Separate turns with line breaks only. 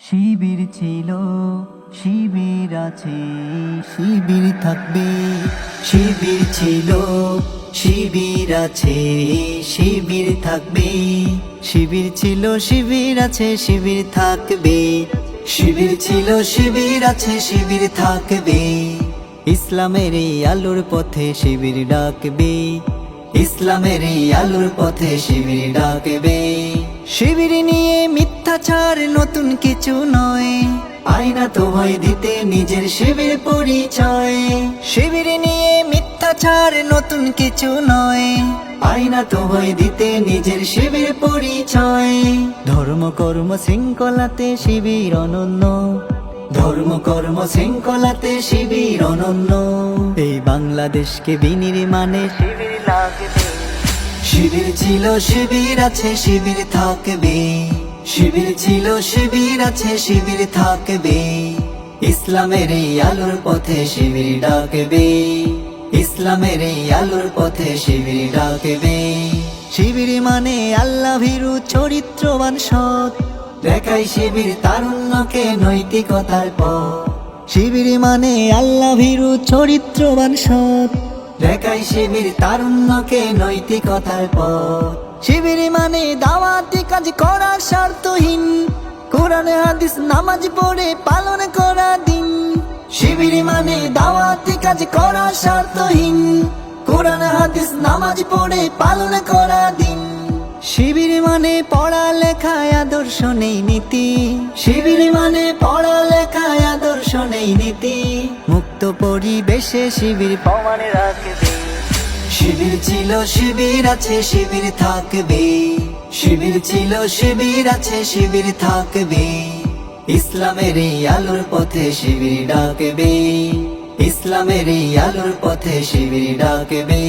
শিবির ছিল, শিবির আছে, শিবির থাকবে। শিবির ছিল, শিবির আছে, শিবির থাকবে। শিবির ছিল, শিবির আছে, শিবির থাকবে। শিবির ছিল, শিবির আছে, শিবির থাকবে। ইসলামের এই আলোর পথে শিবির ডাকবে। ইসলামের এই আলোর পথে শিবির ডাকবে। শিবির নিয়ে মিথ্যাচার নতুন কিছু নয়, আয়না তো ভয় দিতে নিজের শিবির পরিচয়। শিবির নিয়ে মিথ্যাচার নতুন কিছু নয়, আয়না তো ভয় দিতে নিজের শিবির পরিচয়। ধর্ম কর্ম শৃঙ্খলাতে শিবির অনন্য, ধর্ম কর্ম শৃঙ্খলাতে শিবির অনন্য। এই বাংলাদেশকে বিনির্মাণে শিবির লাগবে। শিবির ছিল, শিবির আছে, শিবির থাকবে। শিবির ছিল, শিবির আছে, শিবির থাকবে। ইসলামের এই আলোর পথে শিবির ডাকবে। ইসলামের এই আলোর পথে শিবির ডাকবে। শিবির মানে আল্লাহ ভীরু চরিত্রবান সৎ, দেখাই শিবির তারুণ্যকে নৈতিকতার পথ। শিবির মানে আল্লাহ ভীরু চরিত্রবান সৎ, দেখাই শিবির তারুণ্যকে নৈতিকতার পথ। শিবির মানে দাওয়াতি কাজ করা স্বার্থহীন, কোরআন হাদিস নামাজ পড়ে পালন করা দিন। শিবির মানে দাওয়াতি কাজ করা স্বার্থহীন, কোরআন হাদিস নামাজ পড়ে পালন করা দিন। শিবির মানে পড়ালেখায় আদর্শ নেই নীতি। শিবির মানে পড়ালেখায় আদর্শ নেই নীতি। মুক্ত পরিবেশে শিবির প্রমাণ রাখবে। শিবির ছিল, শিবির আছে, শিবির থাকবে। শিবির ছিল, শিবির আছে, শিবির থাকবে। ইসলামের এই আলোর পথে শিবির ডাকবে। ইসলামের এই আলোর পথে শিবির ডাকবে।